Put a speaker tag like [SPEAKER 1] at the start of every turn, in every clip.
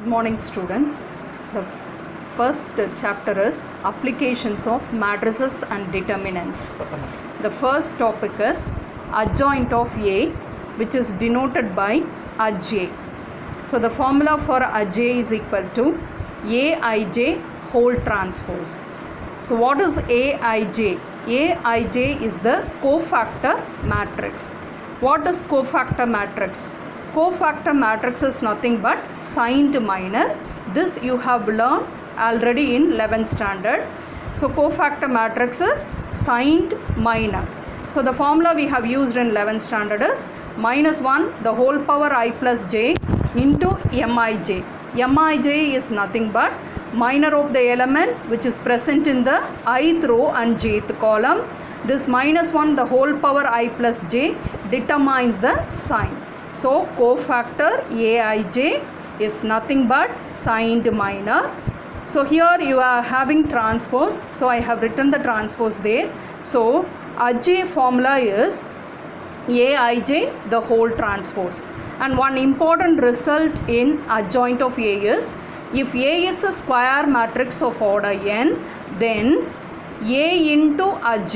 [SPEAKER 1] morning, students. The first chapter is applications of matrices and determinants. The first topic is adjoint of A, which is denoted by Aj. So the formula for Aj is equal to Aij whole transpose. So what is Aij? Aij is the cofactor matrix. What is cofactor matrix? Cofactor matrix is nothing but signed minor. This you have learned already in 11th standard. So cofactor matrix is signed minor. So the formula we have used in 11th standard is -1 the whole power I plus j into Mij. Mij is nothing but minor of the element which is present in the ith row and jth column. This -1 the whole power I plus j determines the sign. So cofactor Aij is nothing but signed minor. So here you are having transpose. So I have written the transpose there. So Aj formula is Aij the whole transpose. And one important result in adjoint of A is, if A is a square matrix of order n, then A into Aj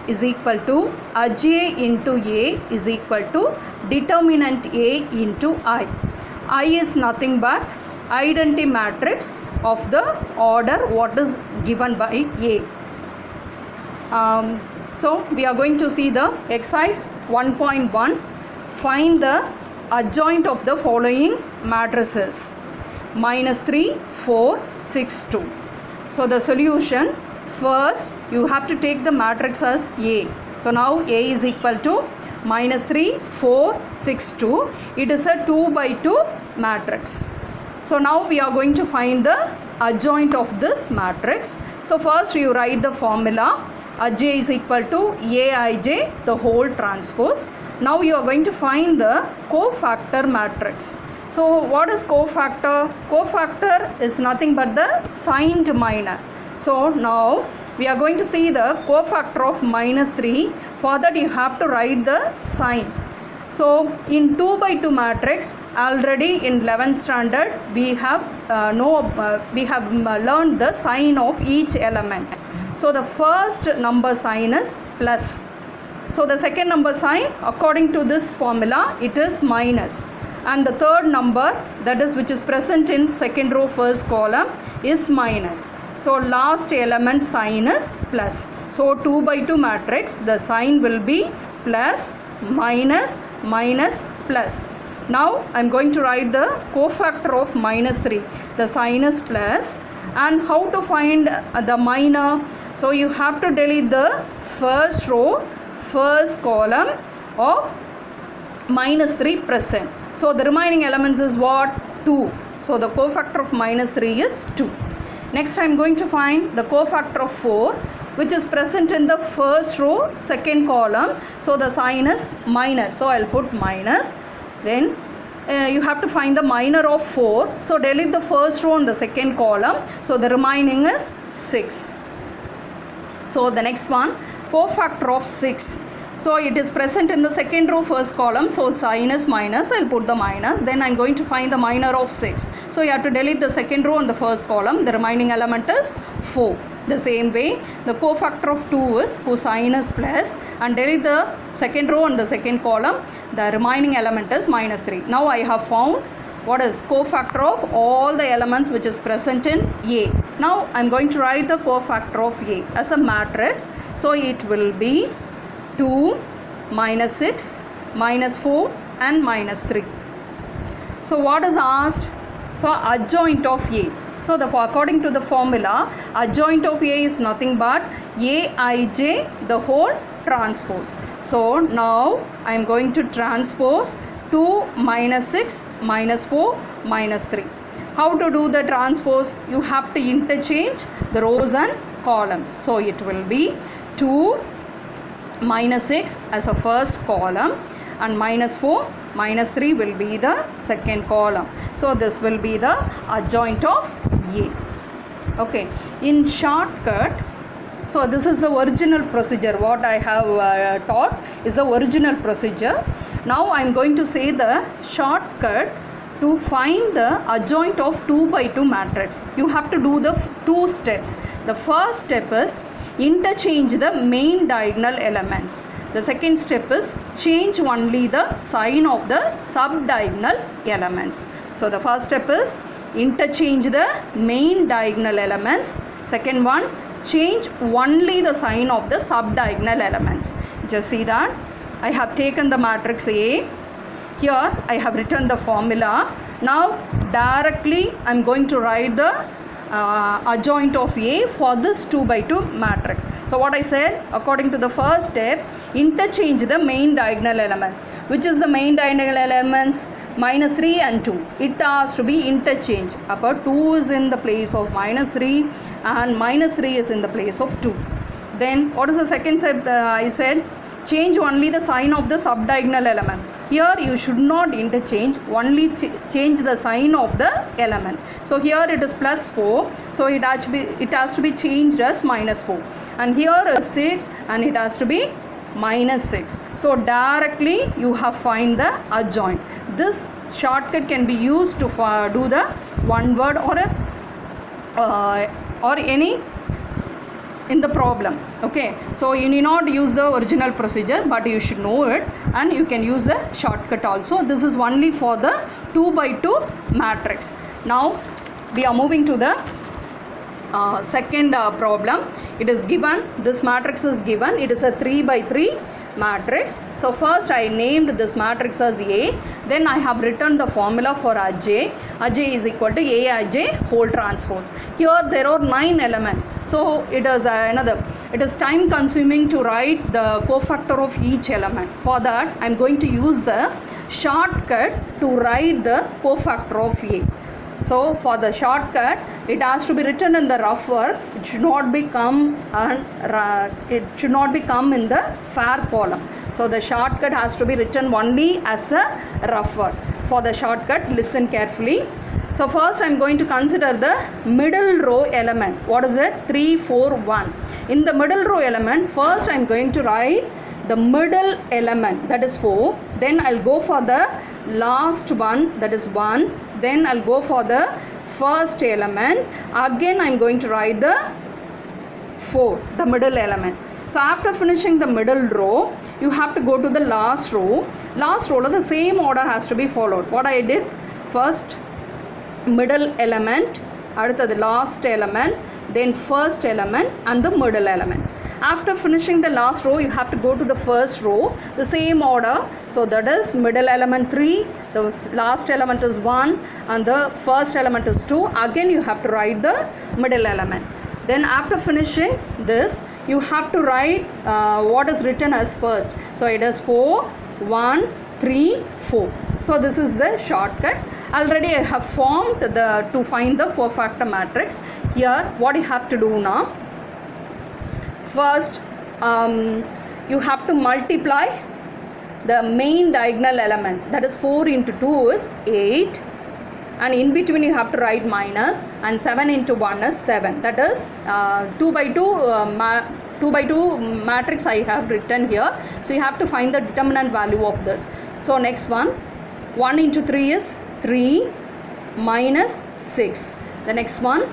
[SPEAKER 1] is equal to Aj into A is equal to determinant A into I. I is nothing but identity matrix of the order what is given by A. So we are going to see the exercise 1.1. Find the adjoint of the following matrices: -3, 4, 6, 2. So the solution, first you have to take the matrix as A. So now A is equal to -3, 4, 6, 2. It is a 2 by 2 matrix. So now we are going to find the adjoint of this matrix. So first you write the formula. Aj is equal to Aij the whole transpose. Now you are going to find the cofactor matrix. So what is cofactor? Cofactor is nothing but the signed minor. So now we are going to see the cofactor of -3. For that you have to write the sign. So in 2 by 2 matrix, already in 11th standard we have learned the sign of each element. So the first number sign is plus. So the second number sign, according to this formula, it is minus. And the third number, that is which is present in second row first column, is minus. So last element sign is plus. So 2 by 2 matrix, the sign will be plus, minus, minus, plus. Now I am going to write the cofactor of -3. The sign is plus. And how to find the minor? So you have to delete the first row, first column of -3 present. So the remaining elements is what? 2. So the cofactor of -3 is 2. Next I am going to find the cofactor of 4, which is present in the first row, second column. So the sign is minus. So I will put minus. Then you have to find the minor of 4. So delete the first row and the second column. So the remaining is 6. So the next one, cofactor of 6. So it is present in the second row first column. So sign is minus. I will put the minus. Then I am going to find the minor of 6. So you have to delete the second row and the first column. The remaining element is 4. The same way, the cofactor of 2 is whose sign is plus, and delete the second row and the second column. The remaining element is -3. Now I have found what is cofactor of all the elements which is present in A. Now I am going to write the cofactor of A as a matrix. So it will be 2, -6, -4 and -3. So what is asked? So adjoint of A. So according to the formula, adjoint of A is nothing but Aij the whole transpose. So now I am going to transpose 2, -6, -4, -3. How to do the transpose? You have to interchange the rows and columns. So it will be 2, -6 as a first column, and -4, -3 will be the second column. So this will be the adjoint of A. Okay, in shortcut, so this is the original procedure. What I have taught is the original procedure. Now I am going to say the shortcut to find the adjoint of 2 by 2 matrix, you have to do the two steps. The first step is interchange the main diagonal elements. The second step is change only the sign of the subdiagonal elements. So the first step is interchange the main diagonal elements. Second one, change only the sign of the subdiagonal elements. Just see that I have taken the matrix A. Here I have written the formula. Now directly I am going to write the adjoint of A for this 2 by 2 matrix. So what I said, according to the first step, interchange the main diagonal elements. Which is the main diagonal elements? -3 and 2. It has to be interchanged. Upper 2 is in the place of -3 and -3 is in the place of 2. Then what is the second step? I said change only the sign of the subdiagonal elements. Here you should not interchange, only change the sign of the elements. So here it is +4, so it has to be changed as -4. And here is 6 and it has to be -6. So directly you have find the adjoint. This shortcut can be used to do the one word or any in the problem. Okay, so you need not use the original procedure, but you should know it, and you can use the shortcut also. This is only for the 2 by 2 matrix. Now we are moving to the second problem. It is given, this matrix is given, it is a 3 by 3 matrix. So first I named this matrix as A, then I have written the formula for Aj. Aj is equal to Aij whole transpose. Here there are 9 elements, so it is it is time consuming to write the cofactor of each element. For that I am going to use the shortcut to write the cofactor of A. So for the shortcut, it has to be written in the rough work. It should not become in the fair column. So the shortcut has to be written only as a rough work. For the shortcut, listen carefully. So first I am going to consider the middle row element. What is it? 3, 4, 1. In the middle row element, first I am going to write the middle element, that is 4. Then I'll go for the last one, that is 1. Then I'll go for the first element. Again I'm going to write the 4, the middle element. So after finishing the middle row, you have to go to the last row. Last row, the same order has to be followed. What I did, first middle element, the last element, then first element and the middle element. After finishing the last row, you have to go to the first row, the same order. So that is middle element 3, the last element is 1 and the first element is 2. Again you have to write the middle element. Then after finishing this, you have to write what is written as first. So it is 4, 1, 3, 4. So this is the shortcut. Already I have formed to find the cofactor matrix. Here what you have to do now, first you have to multiply the main diagonal elements, that is 4 into 2 is 8, and in between you have to write minus, and 7 into 1 is 7. That is 2 by 2 matrix I have written here. So you have to find the determinant value of this. So next one, 1 into 3 is 3 minus 6. The next one,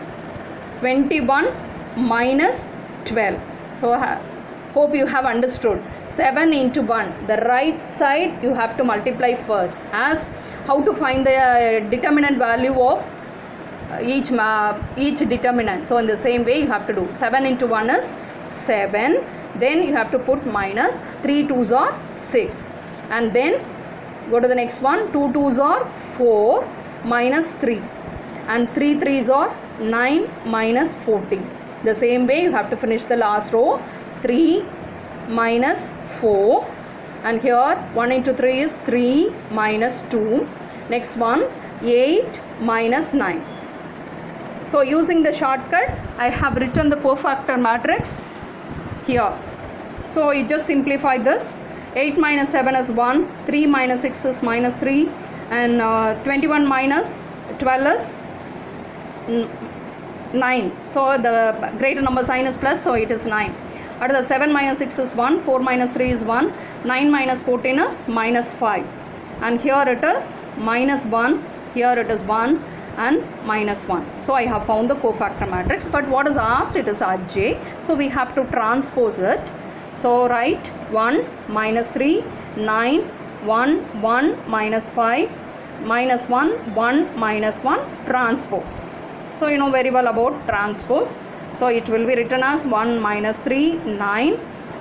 [SPEAKER 1] 21 minus 12. So hope you have understood. 7 into 1, the right side you have to multiply first. As how to find the determinant value of each determinant. So in the same way you have to do. 7 into 1 is 7. Then you have to put minus. 3 2s are 6. And then go to the next one. 2 2s are 4 minus 3. And 3 3s are 9 minus 14. The same way you have to finish the last row. 3 minus 4, and here 1 into 3 is 3 minus 2. Next one, 8 minus 9. So using the shortcut, I have written the cofactor matrix here. So you just simplify this. 8 minus 7 is 1, 3 minus 6 is minus 3, and 21 minus 12 is 9. So the greater number sign is plus, so it is 9. At the 7 minus 6 is 1, 4 minus 3 is 1, 9 minus 14 is minus 5. And here it is minus 1, Here it is 1 and minus 1. So I have found the cofactor matrix, but what is asked, it is Aj. So we have to transpose it. So write 1 minus 3 9 1 1 minus 5 minus 1 1 minus 1 transpose. So you know very well about transpose. So it will be written as 1 minus 3 9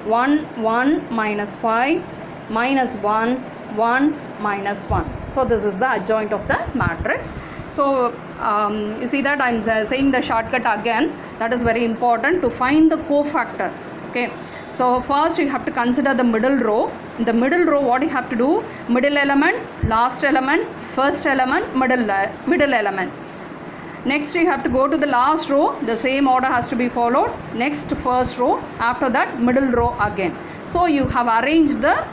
[SPEAKER 1] 1 1 minus 5 minus 1 1 minus 1. So this is the adjoint of the matrix. So you see that I am saying the shortcut again. That is very important to find the cofactor. Okay, so first you have to consider the middle row. In the middle row, what you have to do? Middle element, last element, first element, middle element. Next you have to go to the last row. The same order has to be followed. Next first row. After that middle row again. So you have arranged the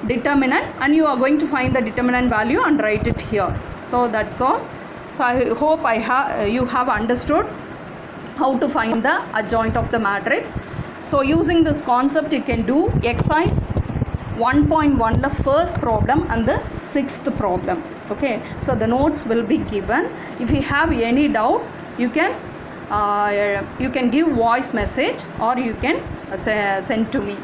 [SPEAKER 1] determinant and you are going to find the determinant value and write it here. So that's all. So I hope you have understood how to find the adjoint of the matrix. So using this concept you can do exercise 1.1 the first problem and the sixth problem. Okay, so the notes will be given. If you have any doubt, you can give voice message or you can send to me.